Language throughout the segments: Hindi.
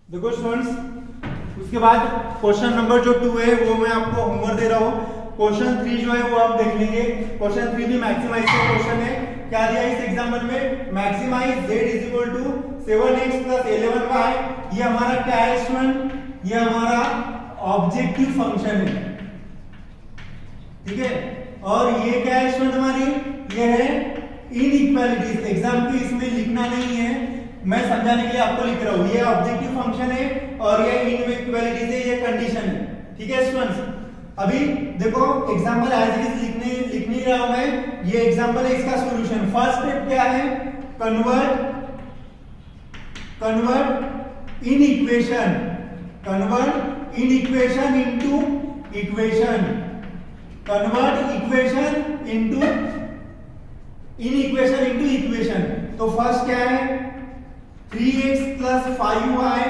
देखो स्टूडेंट्स, उसके बाद क्वेश्चन नंबर जो 2 है वो मैं आपको होमवर्क दे रहा हूँ। क्वेश्चन 3 जो है वो आप देख लेंगे। क्वेश्चन 3 भी मैक्सिमाइज का क्वेश्चन है। क्या दिया इस एग्जाम्पल में? Maximise z is equal to 7x plus 11y। ये हमारा क्या है स्टूडेंट? ये हमारा ऑब्जेक्टिव फंक्शन है, ठीक है। और ये क्या है स्टूडेंट? हमारी ये है इनइक्वालिटीज। एग्जाम पे इसमें लिखना नहीं है, मैं समझाने के लिए आपको लिख रहा हूं। ये ऑब्जेक्टिव फंक्शन है और ये इनइक्वालिटीज है, ये कंडीशन है, ठीक है स्टूडेंट्स। अभी देखो एग्जांपल एज इट इज लिख नहीं रहा हूं मैं, ये एग्जांपल है, इसका सॉल्यूशन। फर्स्ट स्टेप क्या है? Convert in equation into equation. Convert equation into equation. तो फर्स्ट क्या है? 3x plus 5y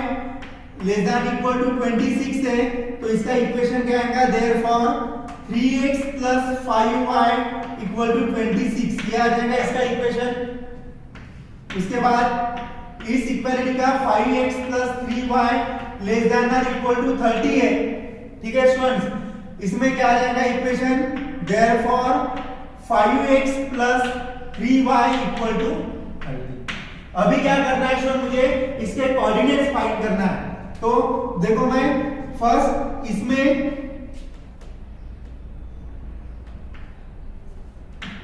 less than equal to 26 है, तो इसका इक्वेशन क्या आएगा? Therefore 3x plus 5y equal to 26, ये आ जाएगा इसका इक्वेशन। उसके बाद इस इक्वालिटी का 5x plus 3y less than और इक्वल टू 30 है, ठीक है स्टूडेंट्स। इसमें क्या आ जाएगा equation? Therefore 5x plus 3y equal to 30। अभी क्या करना है स्टूडेंट? मुझे इसके कोऑर्डिनेट्स फाइंड करना है। तो देखो मैं फर्स्ट इसमें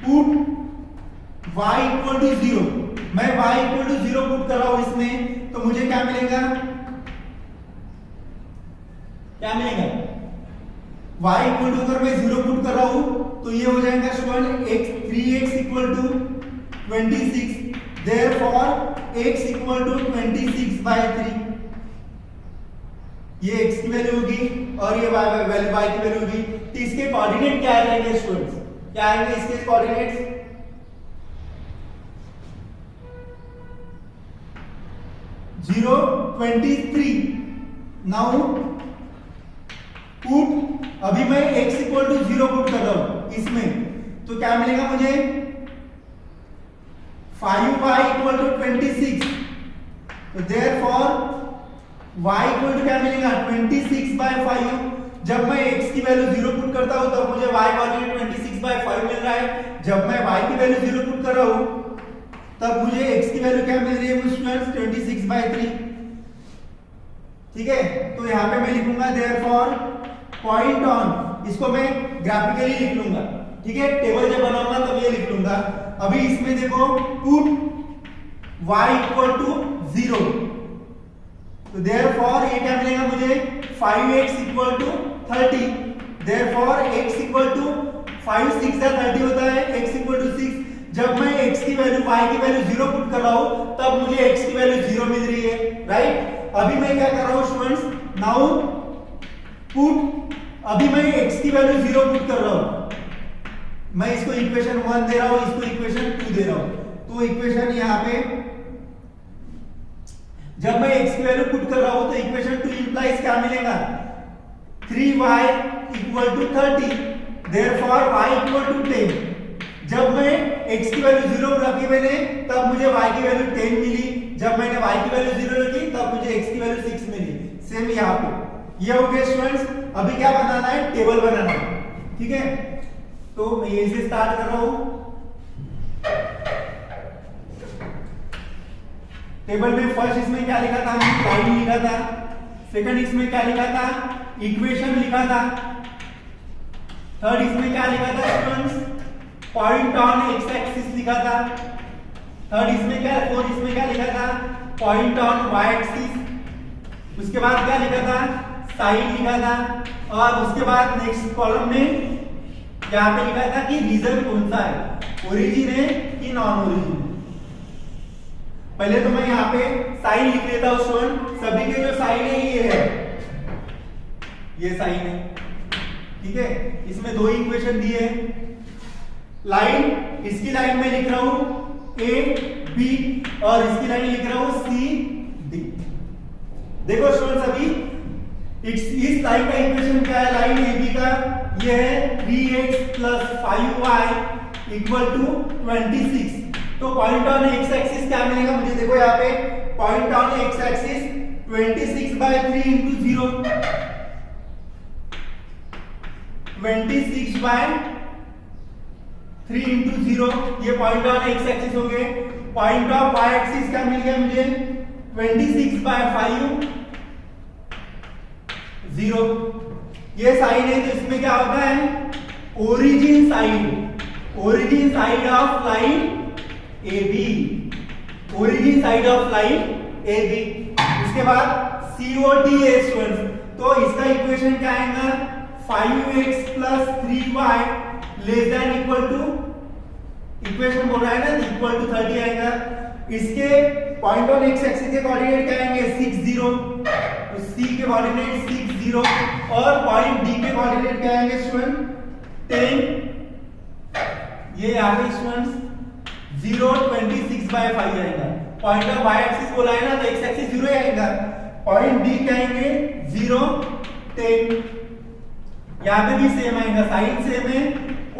पुट y इक्वल टू 0, मैं y इक्वल टू 0 पुट कर रहा हूं इसमें, तो मुझे क्या मिलेगा? y इक्वल टू अगर मैं 0 पुट कर रहा हूं तो ये हो जाएगा student 3x equal to 26। Therefore x equal to 26/3, ये x की वैल्यू होगी और ये y की वैल्यू होगी। तो इसके कोऑर्डिनेट क्या आ जाएंगे स्टूडेंट्स? क्या आएंगे इसके कोऑर्डिनेट्स? 0, 23। नाउ पुट, अभी मैं x इक्वल टू 0 पुट कर रहा हूं इसमें, तो क्या मिलेगा मुझे? 5y equal to 26। तो देयरफॉर y इक्वल टू क्या मिलेगा? 26/5। जब मैं x की वैल्यू 0 पुट करता हूं तब मुझे y कोऑर्डिनेट 26/5 मिल रहा है। जब मैं y की वैल्यू 0 पुट कर रहा हूं तब मुझे x की वैल्यू क्या मिल रही है स्टूडेंट्स? 26/3, ठीक है। तो यहां पे मैं लिखूंगा देयरफॉर पॉइंट ऑन, इसको मैं ग्राफिकली लिख लूंगा, ठीक है। टेबल जब बनाऊंगा तब ये लिख लूंगा। अभी इसमें देखो पुट y इक्वल टू 0, तो देयरफॉर ये क्या मिलेगा मुझे? 5x equal to 30। Therefore x equal to 5 6 30 होता है, x इक्वल टू 6। जब मैं x की वैल्यू y की वैल्यू 0 पुट कर रहा हूं तब मुझे x की वैल्यू 0 मिल रही है, राइट। अभी मैं क्या कर रहा हूं स्टूडेंट्स? नाउ पुट, अभी मैं x की वैल्यू 0 पुट कर रहा हूं, मैं इसको इक्वेशन 1 दे रहा हूं, इसको इक्वेशन 2 दे रहा हूं। तो इक्वेशन यहां पे जब मैं x की वैल्यू पुट कर रहा हूं तो इक्वेशन 2 इंप्लाइज क्या मिलेगा? 3y equal to 30। Therefore y equal to 10। जब मैं x की वैल्यू 0 रखी मैंने तब मुझे y की वैल्यू 10 मिली। जब मैंने y की वैल्यू 0 रखी तब मुझे x की वैल्यू 6 मिली। सेम यहां पे ये हो गया स्टूडेंट्स। अभी क्या बनाना है? टेबल बनाना है, ठीक है। तो मैं यहीं से स्टार्ट कर रहा हूं। टेबल में फर्स्ट इसमें क्या लिखा था? लाइन लिखा था। सेकंड इसमें क्या लिखा था? इक्वेशन लिखा था। थर्ड इसमें क्या लिखा था students? Point on x axis लिखा था। थर्ड इसमें क्या? फोर्थ इसमें क्या लिखा था? Point on Y axis. उसके बाद क्या लिखा था? साइन लिखा था, और उसके बाद नेक्स्ट कॉलम में यहाँ पे लिखा था कि रीजन कौन सा है, ओरिजिन है कि नॉन ओरिजिन। पहले तो मैं यहाँ पे साइन लिख लेता हूँ स्टूडेंट। सभी के जो साइन है ये है, ये साइन है, ठीक है। इसमें दो इक्वेशन दिए हैं। लाइन, इसकी लाइन में लिख रहा हूं ए बी, और इसकी लाइन लिख रहा हूं सी डी। देखो स्टूडेंट्स, अभी इस लाइन का इक्वेशन क्या है, लाइन ए बी का ये है 3x + 5y = 26। तो पॉइंट ऑन एक्स एक्सिस क्या मिलेगा मुझे, देखो यहाँ पे पॉइंट ऑन एक्स एक्सिस 26/3 × 0, 26/3 × 0, ये पॉइंट ऑन एक्स एक्सिस हो गए। पॉइंट ऑफ वाई एक्सिस क्या मिल गया मुझे, 26/5 0। ये साइन है, तो इसमें क्या होता है, origin side, origin side of line A B, origin side of line A B. उसके बाद COD है स्टूडेंट्स, तो इसका इक्वेशन क्या आएगा, 5x + 3y ≤ इक्वेशन बोल रहा है ना, इक्वल टू 30 आएगा। इसके पॉइंट ऑन एक्स एक्सिस के कोऑर्डिनेट क्या आएंगे, 6 0, तो C के कोऑर्डिनेट 6 0, और पॉइंट D के कोऑर्डिनेट क्या आएंगे स्टूडेंट, 10। ये यहाँ पे स्टूडेंट्स 0 26/5 आएगा। पॉइंट ऑफ y एक्सिस बोला है ना, तो x एक्सिस 0 आएगा। पॉइंट D क्या आएंगे, 0 10। यहाँ पे भी सेम आएगा, साइन सेम है,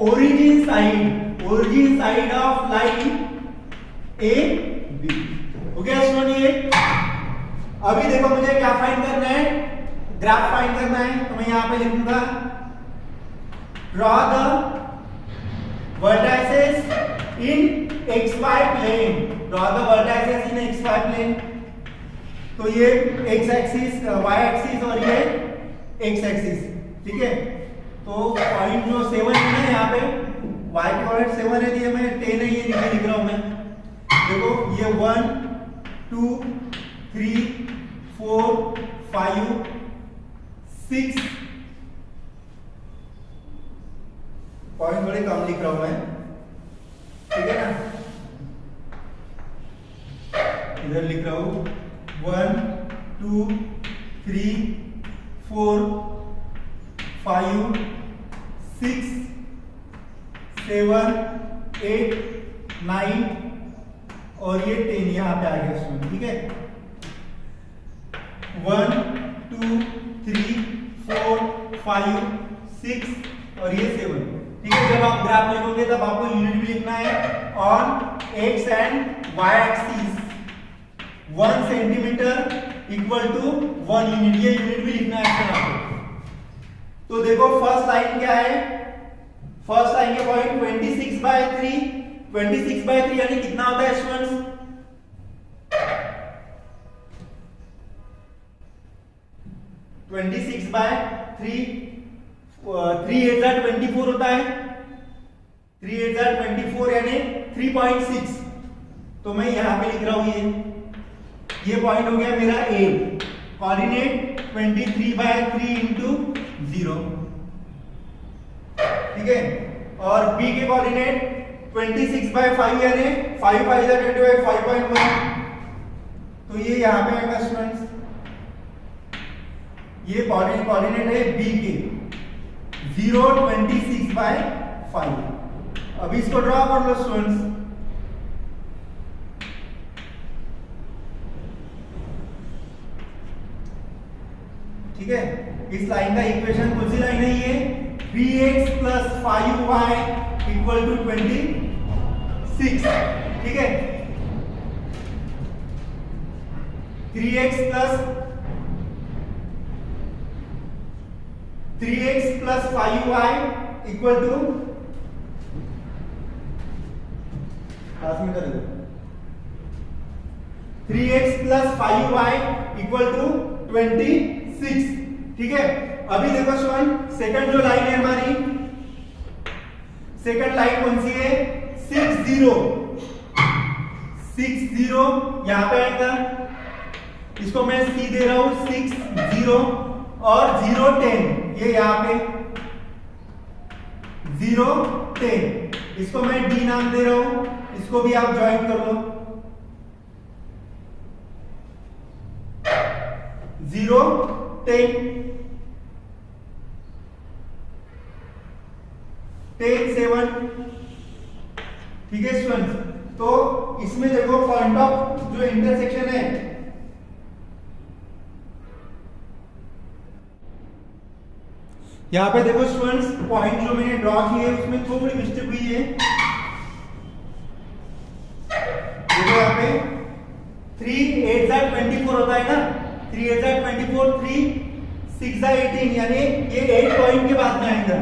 origin side of line A B. हो गया स्टूडेंट ये। अभी देखो मुझे क्या फाइंड करना है, ग्राफ फाइंड करना है, तो मैं यहाँ पे लिखूंगा draw the vertices in xy प्लेन, draw the vertices in xy प्लेन। तो ये x एक्सिस, y एक्सिस और ये x एक्सिस, ठीक है। तो पॉइंट जो 7 है ना, यहाँ पे y के कोऑर्डिनेट 7 है, ये मैं 10 है, ये नीचे लिख रहा हूं मैं। देखो ये 1 2 3 4 5 6 पॉइंट थोड़े कम लिख रहा हूं मैं, ठीक है ना। इधर लिख रहा हूं 1 2 3 4 5 6 7 8 9 और ये 10 यहाँ पे आ गया स्टूडेंट, ठीक है। 1 2 3 4 5 6 और ये 7, ठीक है। जब आप ग्राफ लिखोगे तब आपको यूनिट भी लिखना है, on X and Y axis 1 centimetre = 1 unit, ये यूनिट भी लिखना है आपको। तो देखो फर्स्ट लाइन क्या है, फर्स्ट लाइन के पॉइंट 26/3, 26/3 यानी कितना होता है स्टूडेंट्स, 26/3, 3 8 जा 24 होता है, 3 8 जा 24 यानी 3.6। तो मैं यहां पे लिख रहा हूं ये पॉइंट हो गया मेरा A, कोऑर्डिनेट 23/3 × 0, ठीक है। और B के कोऑर्डिनेट 26/5 यानी 5 5 जा 25, 5.1। तो ये यहां पे आएगा स्टूडेंट्स, ये कोऑर्डिनेट है B के 0 26/5। अब इसको ड्रॉ कर लो स्टूडेंट्स। ठीक है, इस लाइन का इक्वेशन कौन सी लाइन है, ये 3x + 5y = 26, ठीक है। 3x + 5y = 3x + 5y = 26, ठीक है। अभी देखो स्टूडेंट, सेकंड जो लाइन है हमारी, सेकंड लाइन कौन सी है, 6 0 यहां पे आएगा, इसको मैं C दे रहा हूं 6 0, और 0 10, ये यहाँ पे 0 10, इसको मैं D नाम दे रहा हूं, इसको भी आप ज्वाइन कर लो। 0 10 10 7, ठीक है स्टूडेंट्स। तो इसमें देखो पॉइंट ऑफ जो इंटरसेक्शन है, यहां पे देखो स्टूडेंट्स पॉइंट जो मैंने ड्रॉ किए उसमें थोड़ी मिस्टेक हुई है। देखो यहाँ पे 3 8 जा 24 होता है ना, 3 8 जा 24, 3 6 जा 18, यानी ये 8 पॉइंट के बाद में आएगा,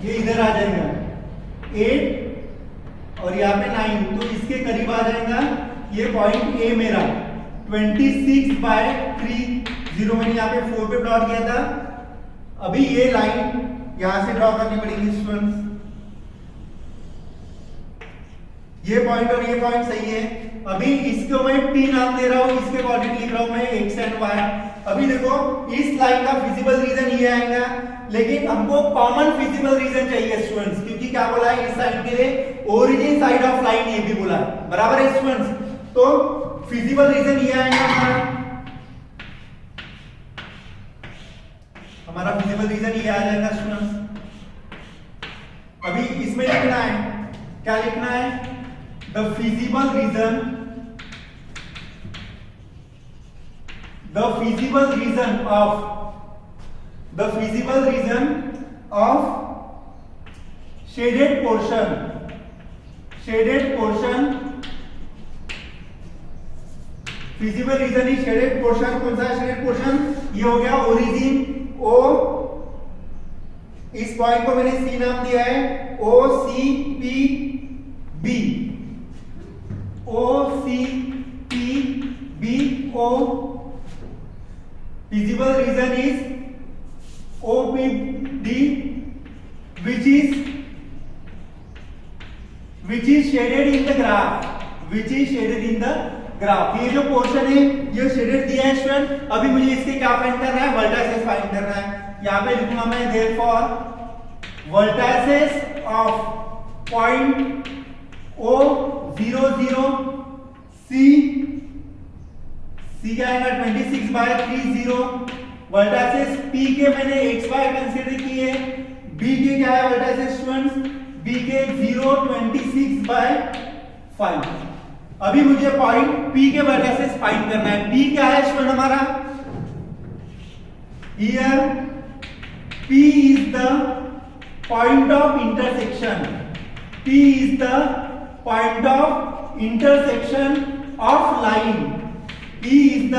ये इधर आ जाएगा 8 और यहाँ पे 9, तो इसके करीब आ जाएगा ये पॉइंट ए मेरा 26/3 0 मैंने यहाँ पे 4 पे प्लॉट किया था। अभी ये लाइन यहां से ड्रॉ करनी पड़ेगी स्टूडेंट्स, ये पॉइंट और ये पॉइंट सही है। अभी इसको मैं P नाम दे रहा हूं, इसके कोऑर्डिनेट लिख रहा हूं मैं x एंड y। अभी देखो इस लाइन का फिजिबल रीजन ये आएगा, लेकिन हमको कॉमन फिजिबल रीजन चाहिए स्टूडेंट्स, क्योंकि क्या बोला है इस साइड के लिए ओरिजिन साइड ऑफ लाइन ये भी बोला है, बराबर है स्टूडेंट्स। तो फिजिबल रीजन ये आएगा हमारा फिजिबल रीजन ये आ जाएगा स्टूडेंट्स। अभी इसमें लिखना है, क्या लिखना है, the feasible region of shaded portion feasible region is shaded portion. कौन सा शेडेड पोर्शन, ये हो गया ओरिजिन O, इस पॉइंट को मैंने C नाम दिया है, OCPB, OCPBO। Feasible region is OPD, which is shaded in the graph, ये जो पोर्शन है ये शेडेड दिया है स्टूडेंट। अभी मुझे इसके क्या फाइंड करना है, वर्टाइसेस फाइंड करना है। यहां पे लिखूंगा मैं therefore vertices of point O 0 0 C क्या आएगा 26/3 वर्टाइसेस P के मैंने xy कंसीडर किए, B के क्या है वर्टाइसेस स्टूडेंट्स, B के 0 26/5। अभी मुझे पॉइंट P के वर्टाइसेस फाइंड करना है। P क्या है स्टूडेंट हमारा, here P is the point of intersection, P is the point of intersection of line, P is the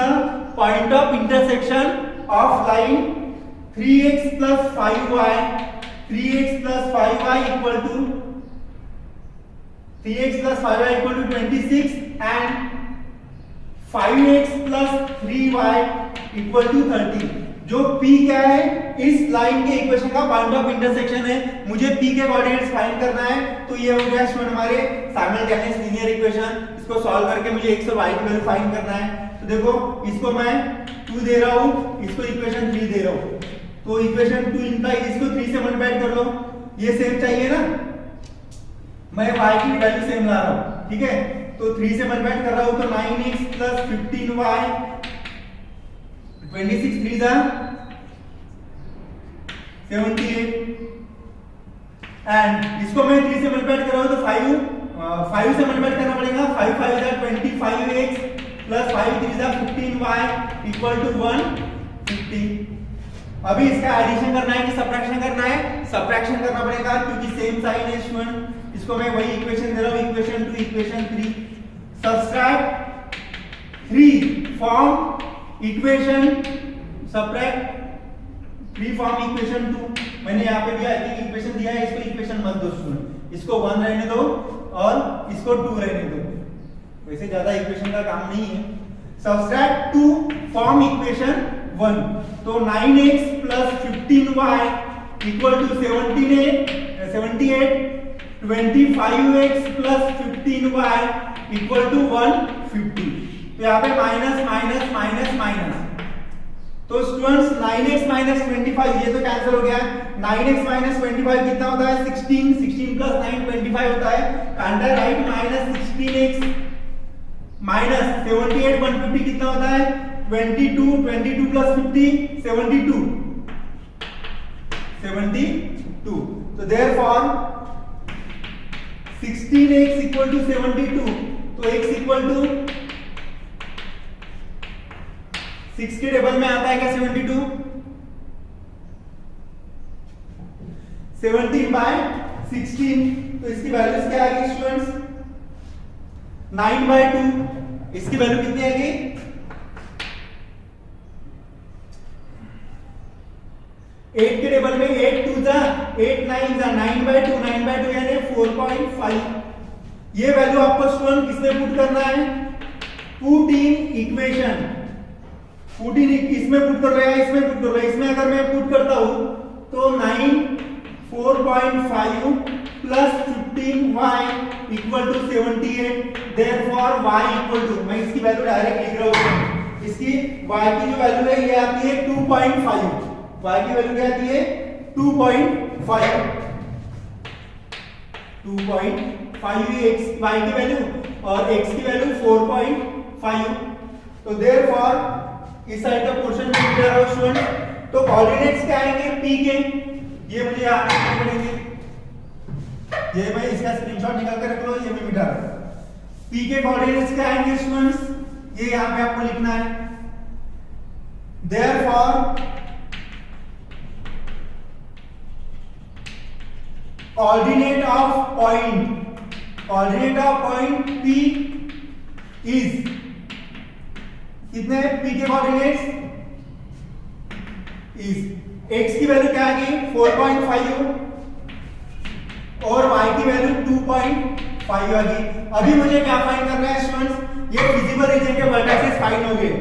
point of intersection of line 3x plus 5y, 3x plus 5y equal to 3x plus 5y equal to 26 and 5x plus 3y equal to 30। जो P क्या है, इस लाइन के इक्वेशन का पॉइंट ऑफ इंटरसेक्शन है। मुझे P के कोऑर्डिनेट्स फाइंड करना है, तो ये हो गया स्टूडेंट हमारे साइमल्टेनियस लीनियर इक्वेशन। इसको सॉल्व करके मुझे x और y की वैल्यू फाइंड करना है। तो देखो इसको मैं 2 दे रहा हूं, इसको इक्वेशन 3 दे रहा हूं, तो इक्वेशन 2 इंप्लाइज इसको 3 से मल्टीप्लाई कर लो, ये सेम चाहिए ना, मैं y की वैल्यू सेम ला रहा हूं, ठीक है। तो 3 से मल्टीप्लाई कर रहा हूं तो 9x plus 15y 26 3 जा 78 एंड इसको मैं 3 से मल्टीप्लाई कर रहा हूं तो 5 से मल्टीप्लाई करना पड़ेगा, 5 5 जा 25x plus 5 3 जा 15y equal to 150। अभी इसका एडिशन करना है कि सब्ट्रैक्शन करना है, सब्ट्रैक्शन करना पड़ेगा क्योंकि सेम साइन है स्टूडेंट। इसको मैं वही इक्वेशन दे रहा हूं, equation 2 equation 3, subtract 3 from equation, subtract 3 from equation 2। मैंने यहाँ पे भी आई थिंक इक्वेशन दिया है, इसको इक्वेशन मत दो स्टूडेंट, इसको 1 रहने दो और इसको 2 रहने दो, वैसे ज्यादा इक्वेशन का काम नहीं है। सब्ट्रैक्ट 2 फ्रॉम इक्वेशन 1, तो 9x plus 15y equal to 78, 25x plus 15y equal to 150। तो यहाँ पे माइनस माइनस माइनस माइनस, तो स्टूडेंट्स 9x माइनस 25 ये तो कैंसिल हो गया है। 9x माइनस 25 कितना होता है 16, 16 प्लस 9 25 होता है। कांटा राइट माइनस 16x माइनस 78 150 कितना होता है 22, 22 प्लस 50 72, 72। तो देयरफॉर 16x इक्वल टू 72, तो x इक्वल टू 6 के टेबल में आता है क्या 72, 17 बाय 16। तो इसकी वैल्यूज क्या आएगी स्टूडेंट्स 9 बाय 2, इसकी वैल्यू कितनी आएगी 8 के टेबल में 8 2 जा 8 9 जा 9 बाय 2, 9 बाय 2 यानी 4.5। ये वैल्यू आपको स्टूडेंट किसमें पुट करना है put in equation, put in इसमें पुट कर रहे हैं, इसमें पुट कर रहे हैं। इसमें अगर मैं पुट करता हूं तो 9 4.5 plus 15y equal to 78, therefore y equal to, मैं इसकी वैल्यू डायरेक्ट लिख रहा हूं, इसकी y की जो वैल्यू है ये आती है 2.5, y की वैल्यू क्या आती है 2.5, 2.5 x y की वैल्यू और x की वैल्यू 4.5। तो देयरफॉर इस साइड का पोर्शन में मिल रहा है स्टूडेंट। तो कोऑर्डिनेट्स क्या आएंगे p के, ये मुझे याद रखने पड़ेंगे, ये मैं इसका स्क्रीनशॉट निकाल कर रख लो, ये मैं मिटा रहा हूं। p के कोऑर्डिनेट्स क्या आएंगे स्टूडेंट्स, ये यहां पे आपको लिखना है। Therefore coordinate of point p is कितने p के कोऑर्डिनेट्स इज x की वैल्यू क्या आ गई 4.5 और y की वैल्यू 2.5 आ गई। अभी मुझे क्या फाइंड करना है स्टूडेंट्स, ये फिजिबल रीजन के वर्टिसेस फाइंड हो गए,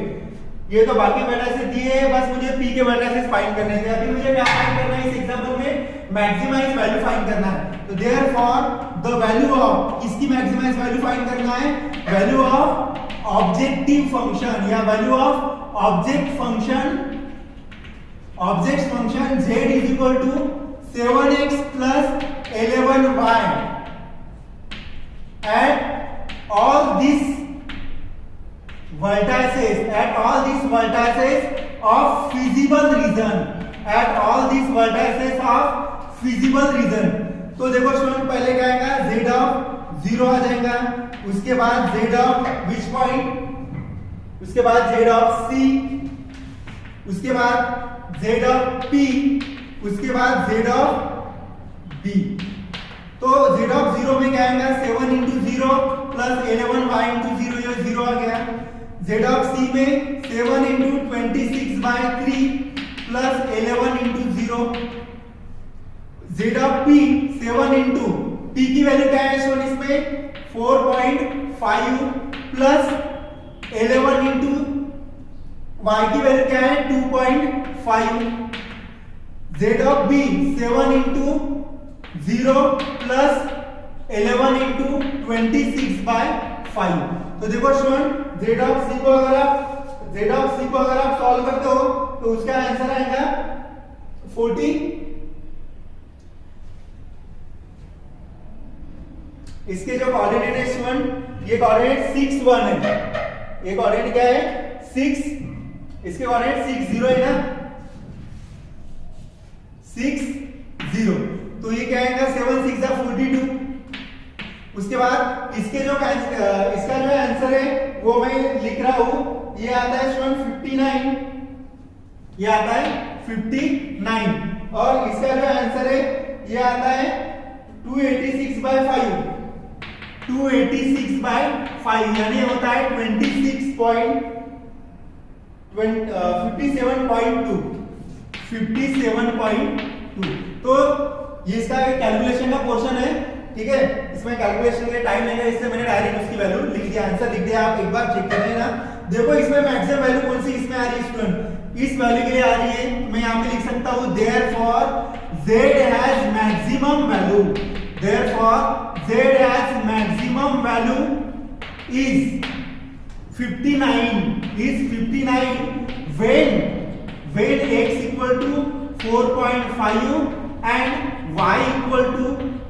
ये तो बाकी वर्टिसेस दिए हैं, बस मुझे p के वर्टिसेस फाइंड करने थे। अभी मुझे क्या फाइंड करना है इस एग्जांपल में मैक्सिमाइज वैल्यू फाइंड करना है। तो देयरफॉर द वैल्यू ऑफ, इसकी मैक्सिमाइज वैल्यू फाइंड करना है, वैल्यू ऑफ ऑब्जेक्टिव फंक्शन या value of object function z is equal to 7x plus 11y at all these vertices of feasible region, तो देखो स्टूडेंट पहले क्या आएगा z ऑफ 0 आ जाएगा, उसके बाद z ऑफ विच पॉइंट, उसके बाद z ऑफ c, उसके बाद z ऑफ p, उसके बाद z ऑफ b। तो z ऑफ 0 में क्या आएगा 7 into 0 प्लस 11y into 0, ये 0 आ गया। z ऑफ c में 7 into 26 by 3 plus 11 into 0। z of p 7 into p की वैल्यू क्या है स्टूडेंट इसमें 4.5 प्लस 11 into y की वैल्यू क्या है 2.5। z of b 7 into 0 plus 11 into 26 by 5। तो देखो स्टूडेंट z ऑफ c को अगर आप सॉल्व करते हो तो उसका आंसर आएगा 40। इसके जो कोऑर्डिनेट है स्टूडेंट, ये कोऑर्डिनेट 6 1 है, ये कोऑर्डिनेट क्या है 6, इसके कोऑर्डिनेट 6 0 है ना, 6 0। तो ये क्या आएगा 7 6 42। उसके बाद इसके जो इसका जो आंसर है वो मैं लिख रहा हूं, ये आता है स्टूडेंट 59, ये आता है 59 और इसका जो आंसर है ये आता है 286 by 5, 286 by 5 यानी होता है 57.2। तो ये इसका कैलकुलेशन का पोर्शन है, ठीक है, इसमें कैलकुलेशन के लिए टाइम लगेगा, इससे मैंने डायरेक्ट उसकी वैल्यू लिख दिया, आंसर लिख दिया। आप एक बार चेक कर लेना। देखो इसमें मैक्सिमम वैल्यू कौन सी इसमें आ रही है स्टूडेंट, इस वैल्यू के लिए आ रही है। मैं यहां पे लिख सकता हूं therefore z has maximum value, therefore z has maximum value is 59 when when x equal to 4.5 and y equal to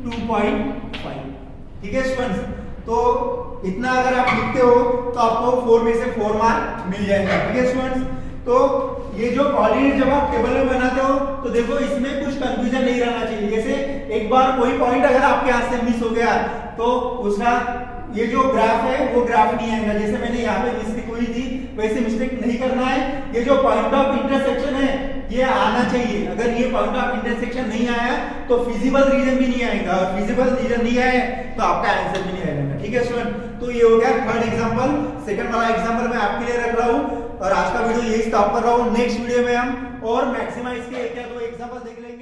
2.5। ठीक है स्टूडेंट्स, तो इतना अगर आप लिखते हो तो आपको 4 में से 4 मार्क मिल जाएगा। ठीक है स्टूडेंट्स, तो ये जो कोऑर्डिनेट जब आप टेबल में बनाते हो तो देखो इसमें कुछ कंफ्यूजन नहीं रहना चाहिए। जैसे एक बार कोई पॉइंट अगर आपके हाथ से मिस हो गया तो उसका ये जो ग्राफ है वो ग्राफ नहीं आएगा। जैसे मैंने यहाँ पे मिस्टेक हुई थी वैसे मिस्टेक नहीं करना है। ये जो पॉइंट ऑफ इंटरसेक्शन है ये आना चाहिए। अगर ये पॉइंट ऑफ इंटरसेक्शन नहीं आया तो फिजिबल रीजन भी नहीं आएगा, और फिजिबल रीजन नहीं आए तो आपका आंसर भी नहीं आएगा। ठीक है स्टूडेंट, तो ये हो गया थर्ड एग्जांपल। सेकंड वाला एग्जांपल मैं आपके लिए रख रहा हूँ और आज का वीडियो यही स्टॉप कर रहा हूँ। नेक्स्ट वीडियो में हम और मैक्सिमा इसके एक या दो एग्जांपल देख लेंगे।